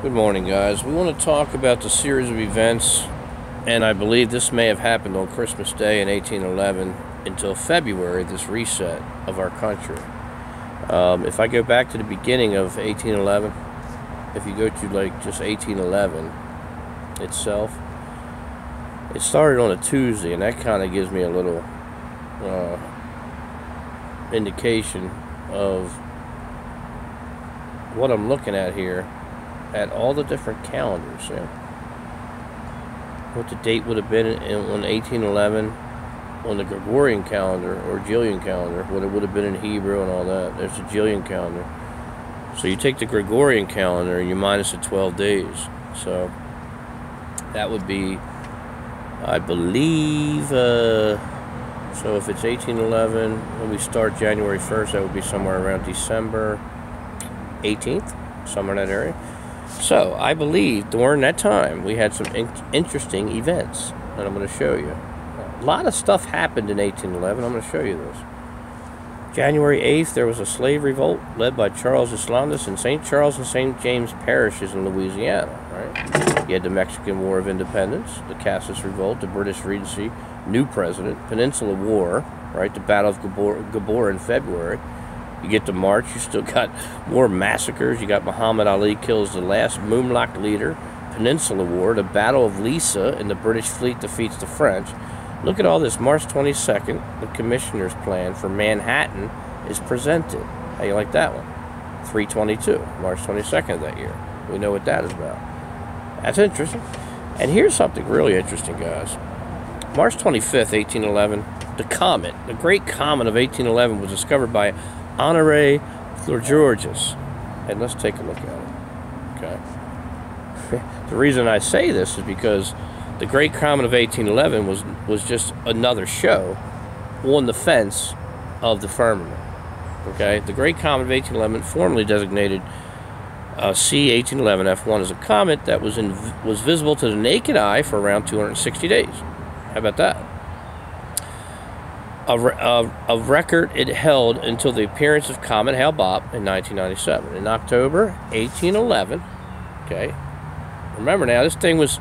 Good morning, guys. We want to talk about the series of events, and I believe this may have happened on Christmas Day in 1811 until February, this reset of our country. If I go back to the beginning of 1811, if you go to like just 1811 itself, it started on a Tuesday, and that kind of gives me a little indication of what I'm looking at here. At all the different calendars, yeah. What the date would have been on 1811 on the Gregorian calendar or Julian calendar, what it would have been in Hebrew and all that. There's the Julian calendar. So you take the Gregorian calendar and you minus the 12 days. So that would be, I believe, so if it's 1811, when we start January 1st, that would be somewhere around December 18th, somewhere in that area. So, I believe during that time we had some interesting events that I'm going to show you. A lot of stuff happened in 1811. I'm going to show you this. January 8th, there was a slave revolt led by Charles Islandus in St. Charles and St. James parishes in Louisiana. Right? You had the Mexican War of Independence, the Cassis Revolt, the British Regency, new president, Peninsula War, right? The Battle of Gabor in February. You get to March, you still got more massacres. You got Muhammad Ali kills the last Mumlak leader, Peninsula War, the Battle of Lissa, and the British fleet defeats the French. Look at all this. March 22nd, the Commissioner's Plan for Manhattan is presented. How you like that one? 322, March 22nd of that year. We know what that is about. That's interesting. And here's something really interesting, guys. March 25th, 1811, the comet, the Great Comet of 1811 was discovered by Honoré Georges, and let's take a look at it. Okay. The reason I say this is because the Great Comet of 1811 was just another show on the fence of the firmament. Okay. The Great Comet of 1811, formerly designated C1811 F1, is a comet that was visible to the naked eye for around 260 days. How about that? A record it held until the appearance of Comet Hale-Bopp in 1997. In October 1811, okay, remember now, this thing was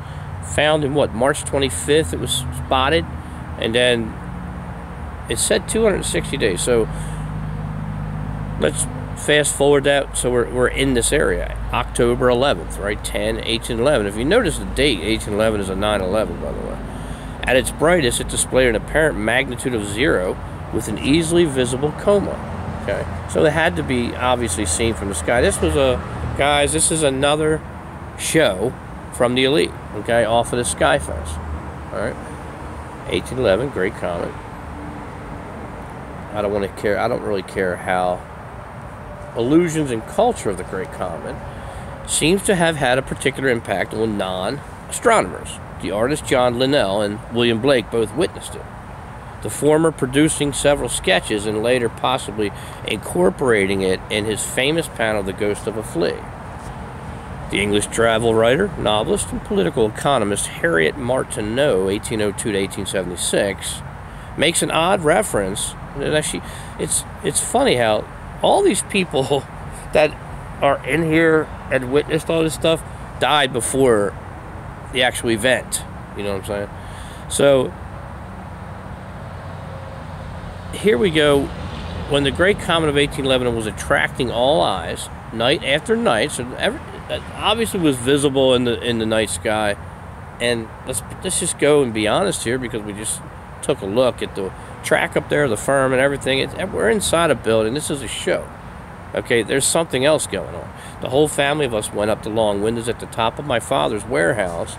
found in what, March 25th, it was spotted, and then it said 260 days. So let's fast forward that, so we're in this area, October 11th, right, 1811. If you notice the date, 1811 is a 9/11, by the way. At its brightest, it displayed an apparent magnitude of 0 with an easily visible coma. Okay, so it had to be obviously seen from the sky. This was guys, this is another show from the elite, okay, off of the Sky Fence. All right, 1811, Great Comet. I don't really care how illusions and culture of the Great Comet seems to have had a particular impact on non-astronomers. The artist John Linnell and William Blake both witnessed it. The former producing several sketches and later possibly incorporating it in his famous panel, The Ghost of a Flea. The English travel writer, novelist, and political economist Harriet Martineau, 1802 to 1876, makes an odd reference. And actually, it's funny how all these people that are in here and witnessed all this stuff died before the actual event. You know what I'm saying? So here we go. When the Great Comet of 1811 was attracting all eyes night after night, so obviously was visible in the night sky. And let's just go and be honest here, because we just took a look at the track up there, the firm and everything. We're inside a building. This is a show. Okay, there's something else going on. The whole family of us went up the long windows at the top of my father's warehouse,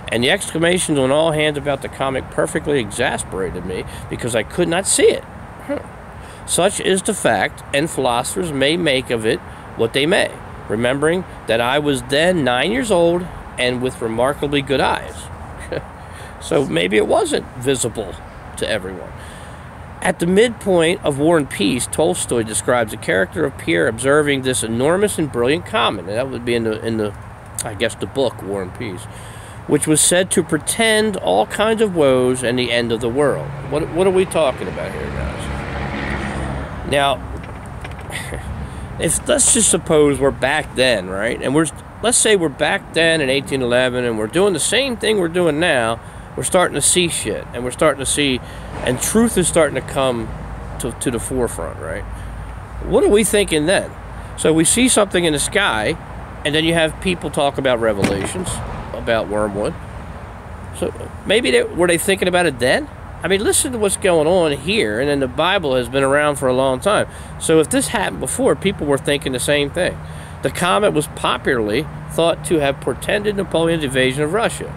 and the exclamations on all hands about the comet perfectly exasperated me because I could not see it. Such is the fact, and philosophers may make of it what they may, remembering that I was then 9 years old and with remarkably good eyes. So maybe it wasn't visible to everyone. At the midpoint of War and Peace, Tolstoy describes the character of Pierre observing this enormous and brilliant comet, and that would be in the I guess the book War and Peace, which was said to portend all kinds of woes and the end of the world. What are we talking about here, guys? Now, let's just suppose we're back then, right? And let's say we're back then in 1811, and we're doing the same thing we're doing now. We're starting to see shit, and we're starting to see, and truth is starting to come to the forefront, right? What are we thinking then? So we see something in the sky, and then you have people talk about revelations, about wormwood. So maybe were they thinking about it then? I mean, listen to what's going on here, and then the Bible has been around for a long time. So if this happened before, people were thinking the same thing. The comet was popularly thought to have portended Napoleon's invasion of Russia,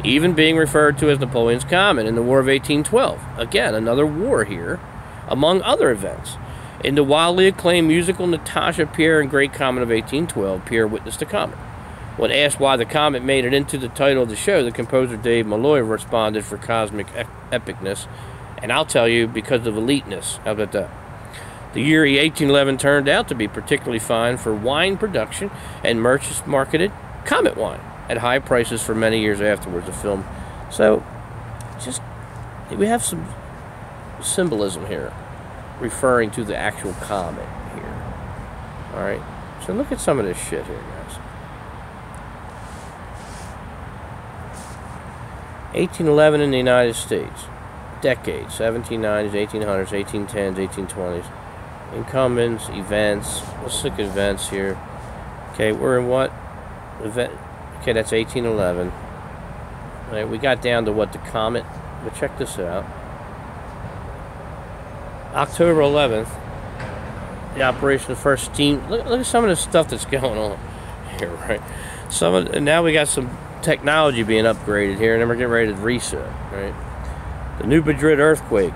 even being referred to as Napoleon's Comet in the War of 1812. Again, another war here, among other events. In the wildly acclaimed musical Natasha, Pierre and Great Comet of 1812, Pierre witnessed the comet. When asked why the comet made it into the title of the show, the composer Dave Malloy responded for cosmic epicness, and I'll tell you, because of eliteness. How about that? The year 1811 turned out to be particularly fine for wine production, and merchants marketed comet wine at high prices for many years afterwards. The film, so just we have some symbolism here, referring to the actual comet here. All right, so look at some of this shit here, guys. 1811 in the United States, decades, 1790s, 1800s, 1810s, 1820s. Incumbents, events. Let's look at events here. Okay, we're in what event? Okay, that's 1811. All right, we got down to what, the comet. But check this out. October 11th, the operation of the first steam. Look at some of the stuff that's going on here, right? And now we got some technology being upgraded here, and then we're getting ready to reset, right? The New Madrid earthquake.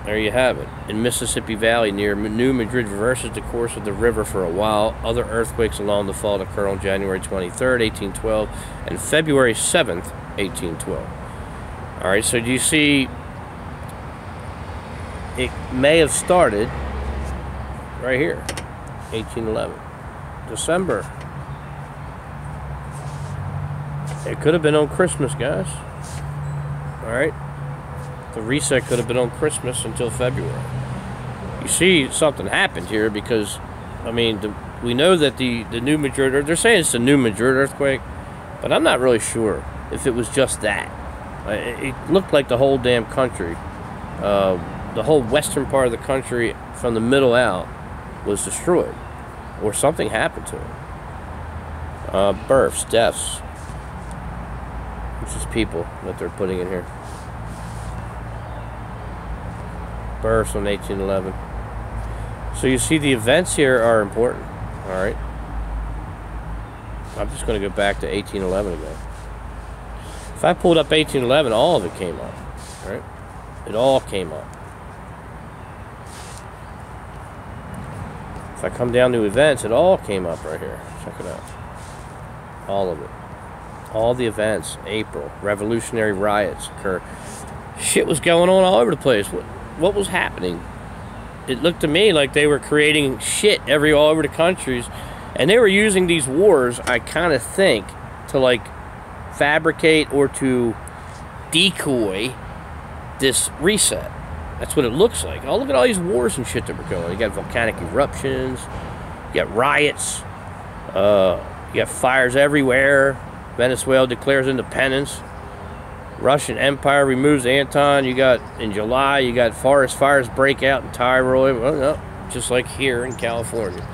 There you have it. In Mississippi Valley near New Madrid reverses the course of the river for a while. Other earthquakes along the fault occur on January 23rd, 1812 and February 7th, 1812. All right, so do you see it may have started right here, 1811. December. It could have been on Christmas, guys. All right. The reset could have been on Christmas until February. You see something happened here because, I mean, we know that the New Madrid, they're saying it's the New Madrid earthquake, but I'm not really sure if it was just that. It looked like the whole damn country, the whole western part of the country from the middle out was destroyed, or something happened to it. Births, deaths, which is people that they're putting in here. Births on 1811. So you see the events here are important. All right. I'm just going to go back to 1811 again. If I pulled up 1811, all of it came up. Right? It all came up. If I come down to events, it all came up right here. Check it out. All of it. All the events. April. Revolutionary riots occur. Shit was going on all over the place. What was happening? It looked to me like they were creating shit all over the countries, and they were using these wars, I kind of think, to like fabricate or to decoy this reset. That's what it looks like. Oh, look at all these wars and shit that were going on. You got volcanic eruptions, you got riots, you got fires everywhere. Venezuela declares independence. Russian Empire removes Anton. You got, in July, you got forest fires break out in Tyrol. Well, no, just like here in California.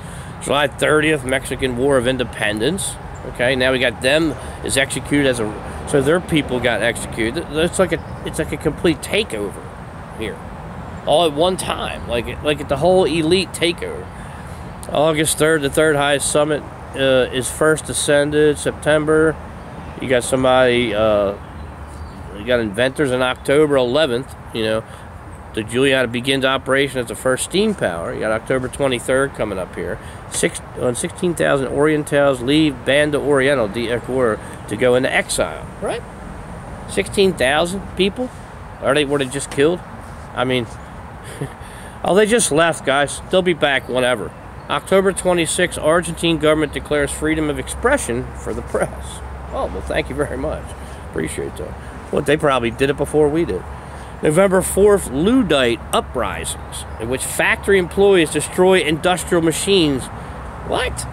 July 30th, Mexican War of Independence. Okay, now we got them is executed as a, so their people got executed. It's like a complete takeover here, all at one time, like the whole elite takeover. August 3rd, the third highest summit is first ascended. September, you got somebody. You got inventors on October 11th, you know, the Juliana begins operation as the first steam power. You got October 23rd coming up here. 16,000 Orientals leave Banda Oriental d'Ecuador to go into exile, right? 16,000 people? Were they just killed? I mean, oh, they just left, guys. They'll be back whenever. October 26th, Argentine government declares freedom of expression for the press. Oh, well, thank you very much. Appreciate that. Well, they probably did it before we did. November 4th, Luddite uprisings, in which factory employees destroy industrial machines What?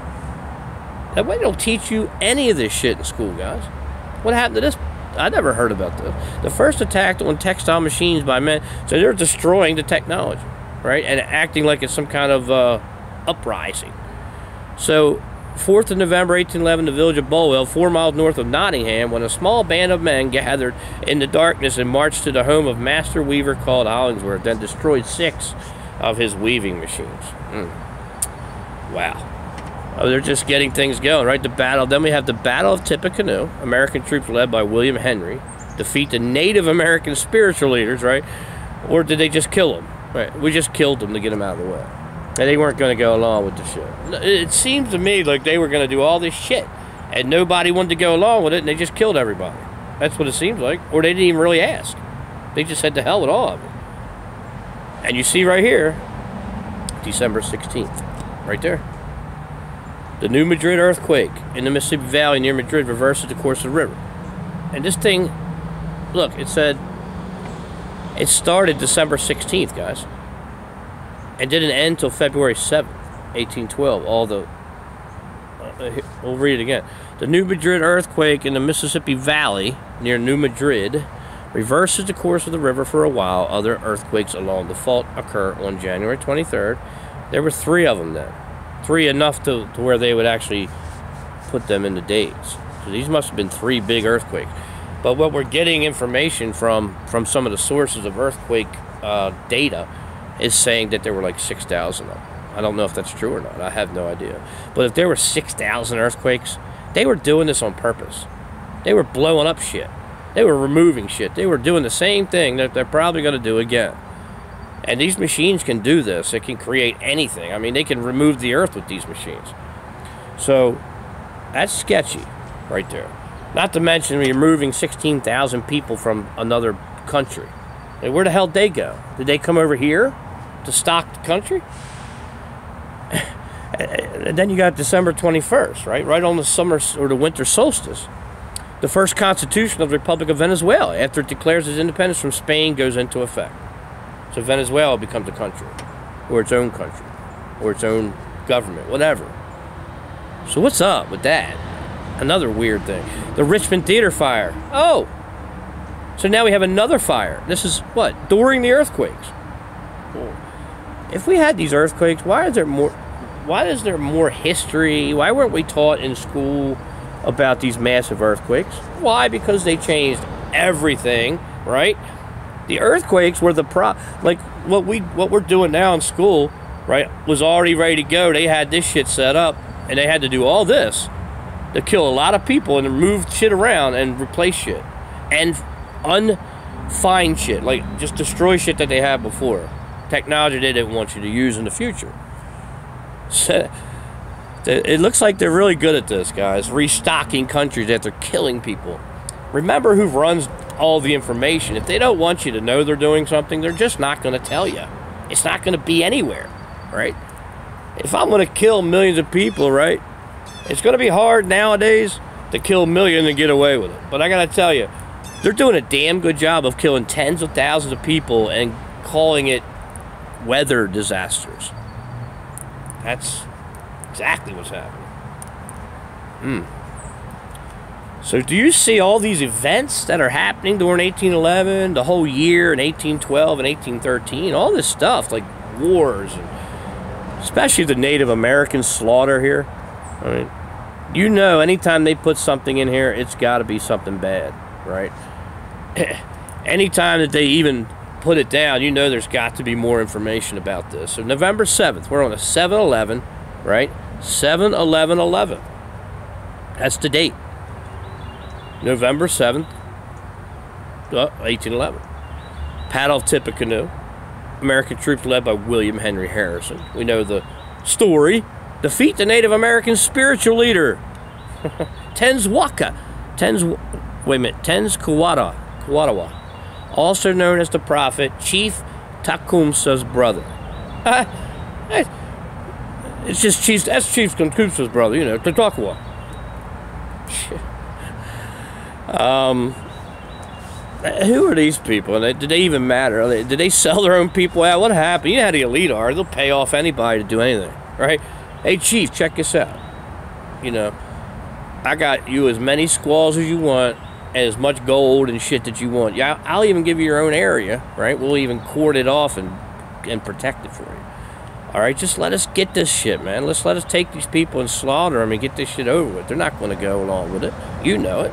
That way they don't teach you any of this shit in school, guys. What happened to this? I never heard about this. The first attack on textile machines by men. So they're destroying the technology, right? And acting like it's some kind of uprising. So, 4th of November, 1811, the village of Bulwell, 4 miles north of Nottingham, when a small band of men gathered in the darkness and marched to the home of master weaver called Hollingsworth, then destroyed 6 of his weaving machines. Wow. Oh, they're just getting things going, right? The battle. Then we have the Battle of Tippecanoe. American troops led by William Henry defeat the Native American spiritual leaders, right? Or did they just kill them? Right? We just killed them to get them out of the way. And they weren't going to go along with the shit. It seems to me like they were going to do all this shit, and nobody wanted to go along with it, and they just killed everybody. That's what it seems like. Or they didn't even really ask. They just said to hell with all of it. And you see right here, December 16th, right there. The New Madrid earthquake in the Mississippi Valley near Madrid reverses the course of the river. And this thing, look, it said, it started December 16th, guys. And didn't end until February 7th, 1812. All the, we'll read it again. The New Madrid earthquake in the Mississippi Valley near New Madrid reverses the course of the river for a while. Other earthquakes along the fault occur on January 23rd. There were 3 of them then. 3 enough to where they would actually put them in the dates. So these must have been 3 big earthquakes. But what we're getting information from some of the sources of earthquake data is saying that there were like 6,000 of them. I don't know if that's true or not. I have no idea. But if there were 6,000 earthquakes, they were doing this on purpose. They were blowing up shit. They were removing shit. They were doing the same thing that they're probably going to do again. And these machines can do this. It can create anything. I mean, they can remove the earth with these machines. So, that's sketchy right there. Not to mention removing 16,000 people from another country. And where the hell did they go? Did they come over here to stock the country? And then you got December 21st, right? Right on the summer or the winter solstice. The first constitution of the Republic of Venezuela, after it declares its independence from Spain, goes into effect. So Venezuela becomes a country, or its own country, or its own government, whatever. So what's up with that? Another weird thing. The Richmond Theater fire. Oh! So now we have another fire. This is, what, during the earthquakes. If we had these earthquakes, why is there more history? Why weren't we taught in school about these massive earthquakes? Why? Because they changed everything, right? The earthquakes were the like what we're doing now in school, right, was already ready to go. They had this shit set up, and they had to do all this to kill a lot of people and move shit around and replace shit. And unfind shit, like just destroy shit that they had before. Technology they didn't want you to use in the future. So, it looks like they're really good at this, guys. Restocking countries that they're killing people. Remember who runs all the information. If they don't want you to know they're doing something, they're just not going to tell you. It's not going to be anywhere, right? If I'm going to kill millions of people, right, it's going to be hard nowadays to kill a million and get away with it. But I got to tell you, they're doing a damn good job of killing tens of thousands of people and calling it weather disasters. That's exactly what's happening. So do you see all these events that are happening during 1811, the whole year in 1812 and 1813, all this stuff, like wars, and especially the Native American slaughter here? I mean, you know, anytime they put something in here, it's got to be something bad, right? Anytime that they even put it down, you know there's got to be more information about this. So November 7th, we're on a 7/11, right? 7/11/11. That's the date. November 7th, 1811. Battle of Tippecanoe. American troops led by William Henry Harrison. We know the story. Defeat the Native American spiritual leader, Tenswaka. Tenskwatawa, also known as the prophet, Chief Tecumseh's brother. It's just Chief, that's Chief Tecumseh's brother, you know, Tecumseh. Who are these people? Did they even matter? Did they sell their own people out? What happened? You know how the elite are. They'll pay off anybody to do anything, right? hey, chief, check this out. You know, I got you as many squaws as you want, and as much gold and shit that you want. Yeah, I'll even give you your own area, right? We'll even cord it off and protect it for you. All right, just let us get this shit, man. Let us take these people and slaughter them and get this shit over with. They're not going to go along with it. You know it.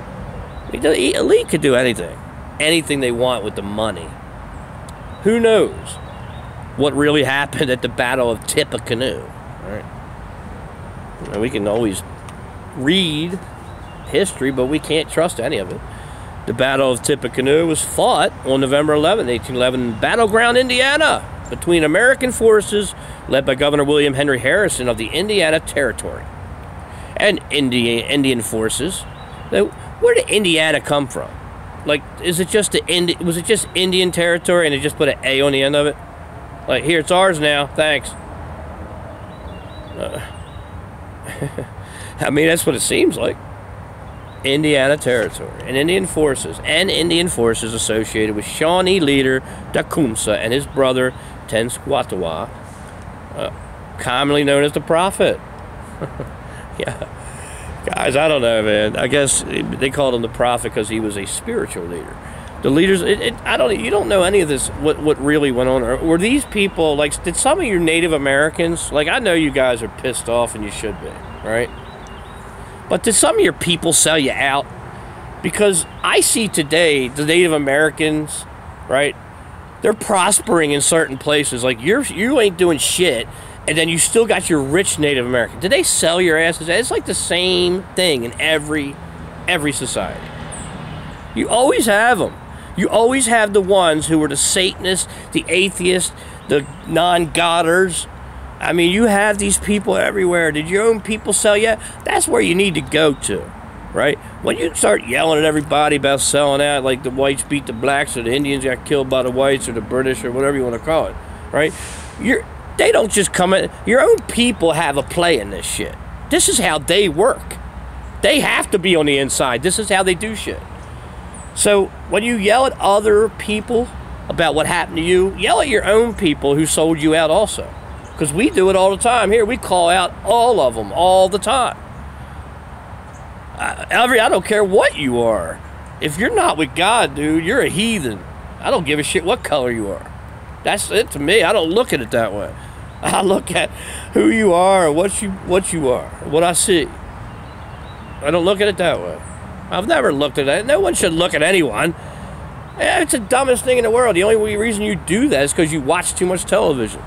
The elite could do anything they want with the money. Who knows what really happened at the Battle of Tippecanoe? All right, you know, we can always read history, but we can't trust any of it. The Battle of Tippecanoe was fought on November 11, 1811, in Battleground, Indiana, between American forces led by Governor William Henry Harrison of the Indiana Territory and Indian forces. Where did Indiana come from? Like, was it just Indian Territory and they just put an A on the end of it? Like, here, it's ours now, thanks. I mean, that's what it seems like. Indiana Territory and Indian forces associated with Shawnee leader Tecumseh and his brother Tenskwatawa, commonly known as the Prophet. Yeah, guys, I don't know, man. I guess they called him the Prophet because he was a spiritual leader. The leaders, you don't know any of this. What really went on? Or were these people like? Did some of your Native Americans, like, I know you guys are pissed off and you should be, right? But did some of your people sell you out? Because I see today the Native Americans, right? They're prospering in certain places. Like, you ain't doing shit, and then you still got your rich Native American. Did they sell your asses? It's like the same thing in every society. You always have them. You always have the ones who are the Satanists, the atheists, the non-Godders. I mean, you have these people everywhere. Did your own people sell you? That's where you need to go to, right? When you start yelling at everybody about selling out, like the whites beat the blacks, or the Indians got killed by the whites, or the British, or whatever you want to call it, right? They don't just come in. Your own people have a play in this shit. This is how they work. They have to be on the inside. This is how they do shit. So when you yell at other people about what happened to you, yell at your own people who sold you out also. Because we do it all the time. Here, we call out all of them all the time. I don't care what you are. If you're not with God, dude, you're a heathen. I don't give a shit what color you are. That's it to me. I don't look at it that way. I look at who you are, what you are, what I see. I don't look at it that way. I've never looked at it. No one should look at anyone. It's the dumbest thing in the world. The only reason you do that is because you watch too much television.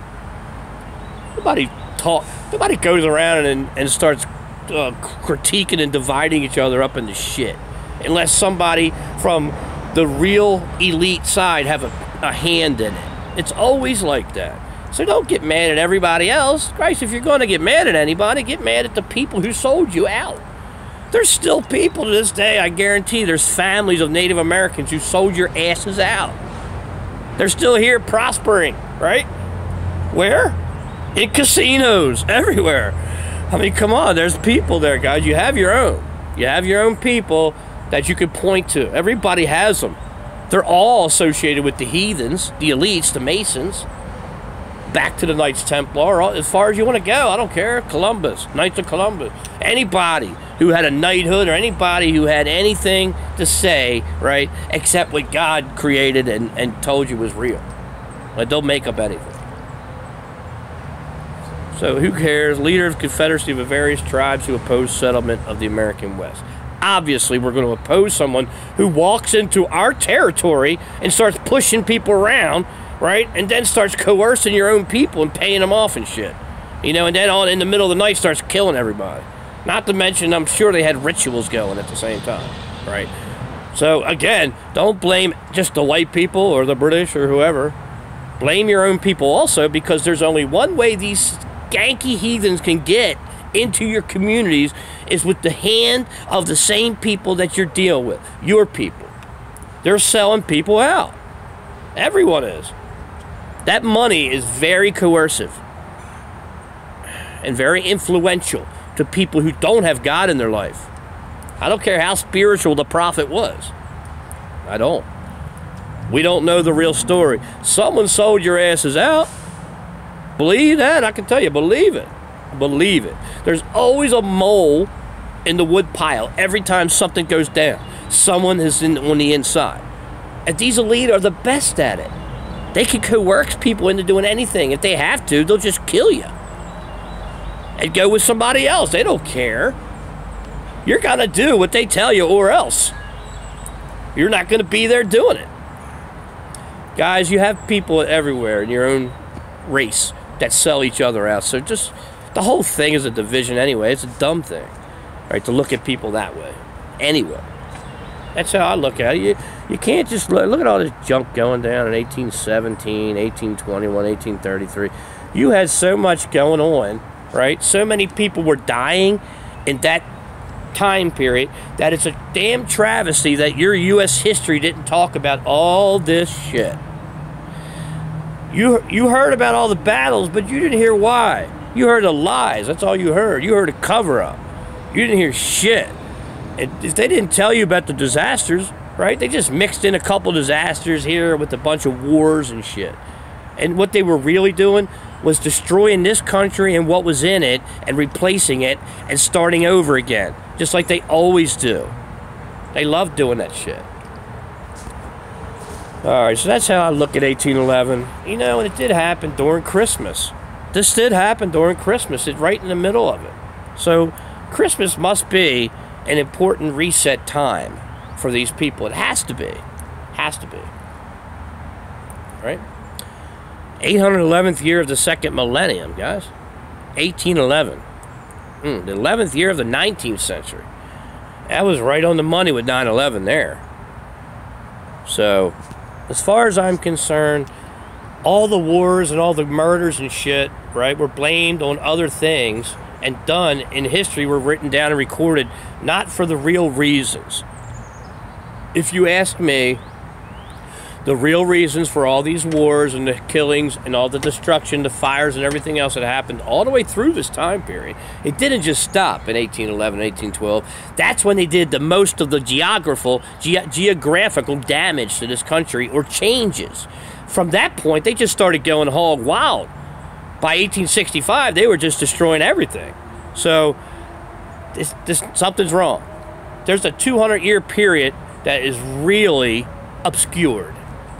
Nobody goes around and starts critiquing and dividing each other up into shit, unless somebody from the real elite side have a hand in it. It's always like that. So don't get mad at everybody else. Christ, if you're going to get mad at anybody, get mad at the people who sold you out. There's still people to this day, I guarantee, there's families of Native Americans who sold your asses out. They're still here prospering, right? Where? In casinos, everywhere. I mean, come on, there's people there, guys. You have your own. You have your own people that you could point to. Everybody has them. They're all associated with the heathens, the elites, the Masons. Back to the Knights Templar, as far as you want to go. I don't care. Columbus, Knights of Columbus. Anybody who had a knighthood or anybody who had anything to say, right, except what God created and told you was real. Like, don't make up anything. So who cares? Leader of Confederacy of the various tribes who oppose settlement of the American West. Obviously, we're going to oppose someone who walks into our territory and starts pushing people around, right? And then starts coercing your own people and paying them off and shit. You know, and then in the middle of the night starts killing everybody. Not to mention, I'm sure they had rituals going at the same time, right? So, again, don't blame just the white people or the British or whoever. Blame your own people also, because there's only one way these skanky heathens can get into your communities is with the hand of the same people that you're dealing with, your people. They're selling people out. Everyone is. That money is very coercive and very influential to people who don't have God in their life. I don't care how spiritual the prophet was. I don't. We don't know the real story. Someone sold your asses out. Believe that. I can tell you, believe it. believe it. There's always a mole in the wood pile every time something goes down. Someone is on the inside. And these elite are the best at it. They can coerce people into doing anything. If they have to, they'll just kill you and go with somebody else. They don't care. You're going to do what they tell you, or else you're not going to be there doing it. Guys, you have people everywhere in your own race that sell each other out. So just, the whole thing is a division anyway. It's a dumb thing, right, to look at people that way. Anyway, that's how I look at it. You can't just look at all this junk going down in 1817, 1821, 1833. You had so much going on, right? So many people were dying in that time period that it's a damn travesty that your U.S. history didn't talk about all this shit. You heard about all the battles, but you didn't hear why. You heard the lies. That's all you heard. You heard a cover-up. You didn't hear shit. And if they didn't tell you about the disasters, right? They just mixed in a couple disasters here with a bunch of wars and shit. And what they were really doing was destroying this country and what was in it and replacing it and starting over again, just like they always do. They love doing that shit. All right, so that's how I look at 1811. You know, and it did happen during Christmas. This did happen during Christmas. It's right in the middle of it. So Christmas must be an important reset time for these people. It has to be. Has to be. Right? 811th year of the second millennium, guys. 1811. The 11th year of the 19th century. That was right on the money with 9/11 there. So, as far as I'm concerned, all the wars and all the murders and shit, right, were blamed on other things and done in history, were written down and recorded, not for the real reasons. If you ask me, the real reasons for all these wars and the killings and all the destruction, the fires and everything else that happened all the way through this time period, it didn't just stop in 1811, 1812. That's when they did the most of the geographical damage to this country, or changes. From that point, they just started going hog wild. By 1865, they were just destroying everything. So, something's wrong. There's a 200-year period that is really obscured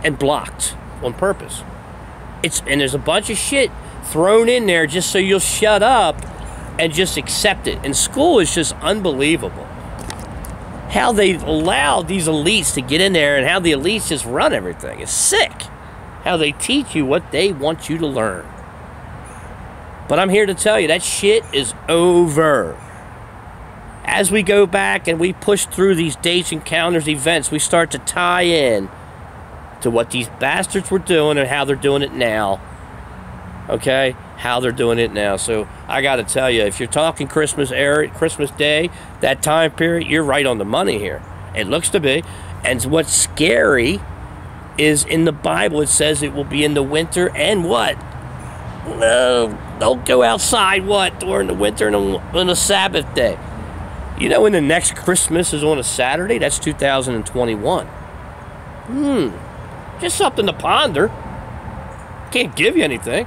and blocked on purpose. And there's a bunch of shit thrown in there just so you'll shut up and just accept it. And school is just unbelievable. How they've allowed these elites to get in there and how the elites just run everything. It's sick. How they teach you what they want you to learn. But I'm here to tell you, that shit is over. As we go back and we push through these dates and calendars, events, we start to tie in to what these bastards were doing and how they're doing it now. Okay? How they're doing it now. So, I got to tell you, if you're talking Christmas era, Christmas Day, that time period, you're right on the money here. It looks to be. And what's scary is in the Bible, it says it will be in the winter and what? No, don't go outside, what? During the winter and on a Sabbath day. You know when the next Christmas is on a Saturday? That's 2021. Just something to ponder. Can't give you anything.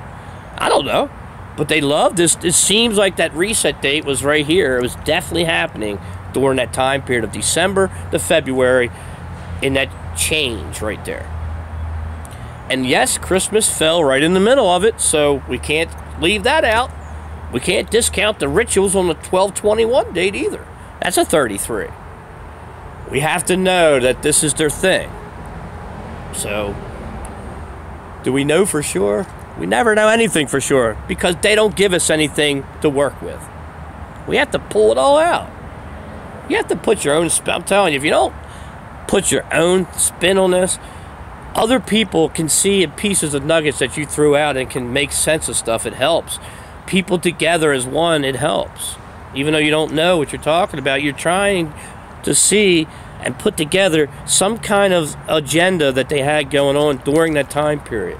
I don't know. But they love this. It seems like that reset date was right here. It was definitely happening during that time period of December to February, in that change right there. And yes, Christmas fell right in the middle of it, so we can't leave that out. We can't discount the rituals on the 12/21 date either. That's a 33. We have to know that this is their thing. So, do we know for sure? We never know anything for sure, because they don't give us anything to work with. We have to pull it all out. You have to put your own spin. I'm telling you, if you don't put your own spin on this, other people can see pieces of nuggets that you threw out and can make sense of stuff. It helps. People together as one, it helps. Even though you don't know what you're talking about, you're trying to see and put together some kind of agenda that they had going on during that time period.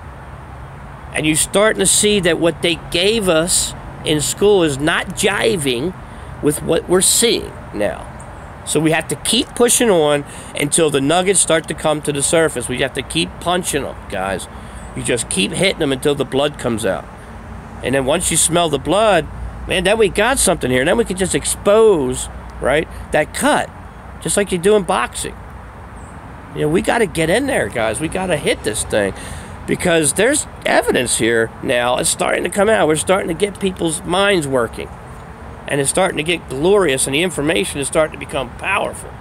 And you're starting to see that what they gave us in school is not jiving with what we're seeing now. So we have to keep pushing on until the nuggets start to come to the surface. We have to keep punching them, guys. You just keep hitting them until the blood comes out. And then once you smell the blood, Man, then we got something here. Then we can just expose, right, that cut, just like you do in boxing. You know, we got to get in there, guys. We got to hit this thing, because there's evidence here now. It's starting to come out. We're starting to get people's minds working, and it's starting to get glorious, and the information is starting to become powerful,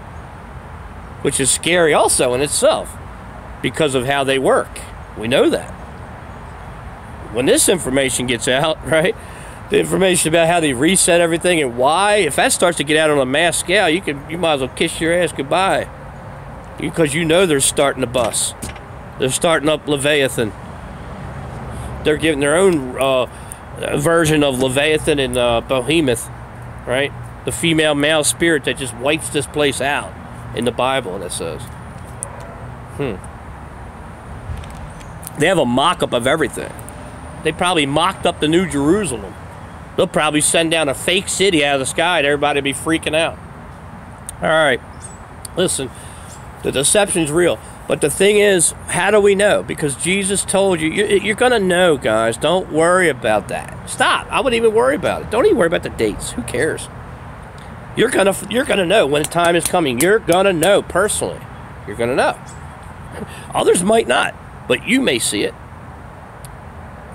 which is scary also in itself because of how they work. We know that. When this information gets out, right, the information about how they reset everything and why, if that starts to get out on a mass scale, you might as well kiss your ass goodbye, because you know they're starting to bust. They're starting up Leviathan. They're giving their own version of Leviathan and Behemoth, right? The female-male spirit that just wipes this place out in the Bible, and it says. They have a mock-up of everything. They probably mocked up the New Jerusalem. They'll probably send down a fake city out of the sky and everybody will be freaking out. All right. Listen, the deception's real. But the thing is, how do we know? Because Jesus told you, you're going to know, guys. Don't worry about that. Stop. I wouldn't even worry about it. Don't even worry about the dates. Who cares? You're gonna know when the time is coming. You're going to know personally. You're going to know. Others might not, but you may see it.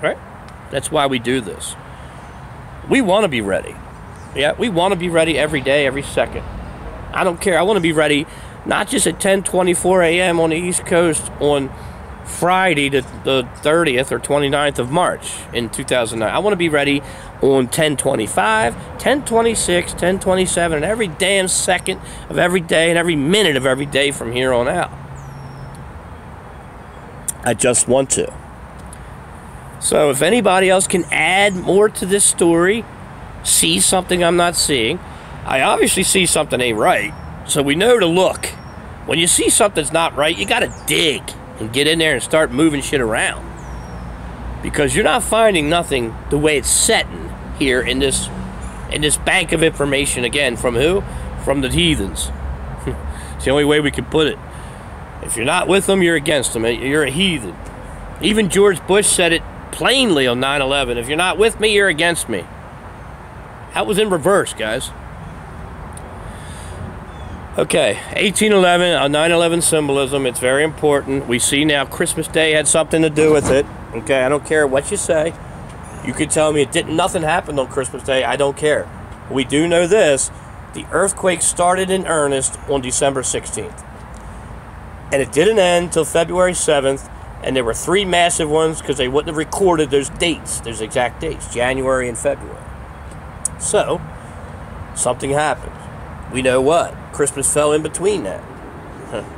Right? That's why we do this. We want to be ready. Yeah, we want to be ready every day, every second. I don't care. I want to be ready not just at 10:24 a.m. on the East Coast on Friday, the 30th or 29th of March in 2009. I want to be ready on 10:25, 10:26, 10:27, and every damn second of every day and every minute of every day from here on out. I just want to. So if anybody else can add more to this story, see something I'm not seeing, I obviously see something ain't right. So we know to look. When you see something's not right, you got to dig and get in there and start moving shit around. Because you're not finding nothing the way it's setting here in this bank of information. Again, from who? From the heathens. It's the only way we can put it. If you're not with them, you're against them. You're a heathen. Even George Bush said it plainly on 9/11. If you're not with me, you're against me. That was in reverse, guys. Okay, 1811, 9/11 symbolism. It's very important. We see now Christmas Day had something to do with it. Okay, I don't care what you say. You could tell me nothing happened on Christmas Day. I don't care. We do know this. The earthquake started in earnest on December 16th. And it didn't end until February 7th. And there were 3 massive ones because they wouldn't have recorded those dates. There's exact dates, January and February. So, something happened. We know what. Christmas fell in between that.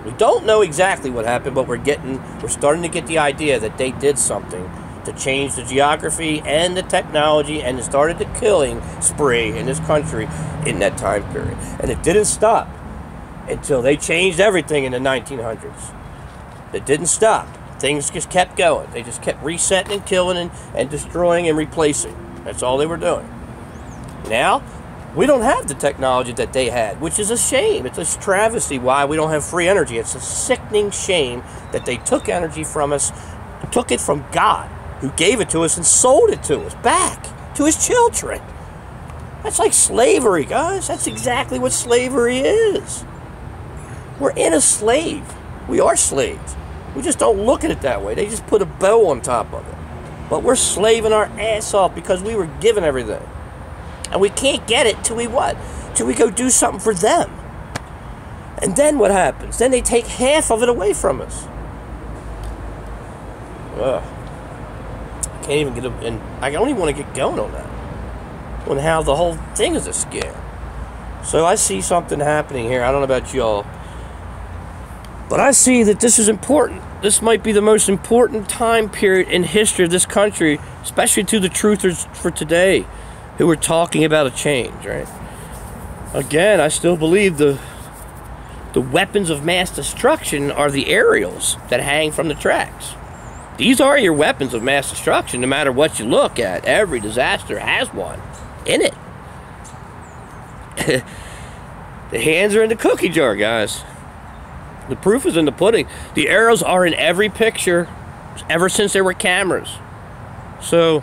We don't know exactly what happened, but we're starting to get the idea that they did something to change the geography and the technology, and it started the killing spree in this country in that time period. And it didn't stop until they changed everything in the 1900s. It didn't stop. Things just kept going. They just kept resetting and killing and destroying and replacing. That's all they were doing. Now, we don't have the technology that they had, which is a shame. It's a travesty why we don't have free energy. It's a sickening shame that they took energy from us, took it from God, who gave it to us and sold it to us back to his children. That's like slavery, guys. That's exactly what slavery is. We're in a slave. We are slaves. We just don't look at it that way. They just put a bow on top of it. But we're slaving our ass off because we were given everything. And we can't get it till we what? Till we go do something for them. And then what happens? Then they take half of it away from us. Ugh. I can't even get it. And I don't even want to get going on that. On how the whole thing is a scam. So I see something happening here. I don't know about y'all. But I see that this is important. This might be the most important time period in history of this country, especially to the truthers for today, who are talking about a change, right? Again, I still believe the weapons of mass destruction are the aerials that hang from the tracks. These are your weapons of mass destruction, no matter what you look at. Every disaster has one in it. The hands are in the cookie jar, guys. The proof is in the pudding. The arrows are in every picture ever since there were cameras. So,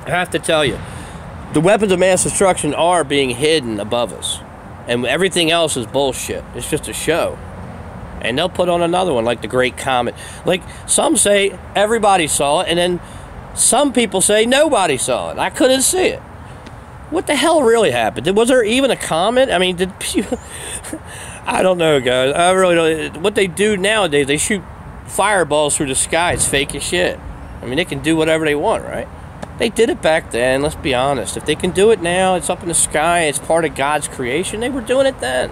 I have to tell you, The weapons of mass destruction are being hidden above us. And everything else is bullshit. It's just a show. And they'll put on another one, like the Great Comet. Like, some say everybody saw it, and then some people say nobody saw it. I couldn't see it. What the hell really happened? Was there even a comet? I mean, did people... I don't know, guys. I really don't... What they do nowadays, they shoot fireballs through the sky. It's fake as shit. I mean, they can do whatever they want, right? They did it back then, let's be honest. If they can do it now, it's up in the sky, it's part of God's creation. They were doing it then.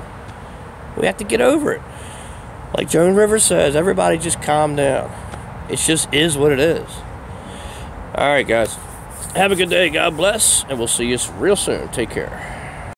We have to get over it. Like Joan Rivers says, everybody just calm down. It just is what it is. Alright, guys. Have a good day. God bless. And we'll see you real soon. Take care.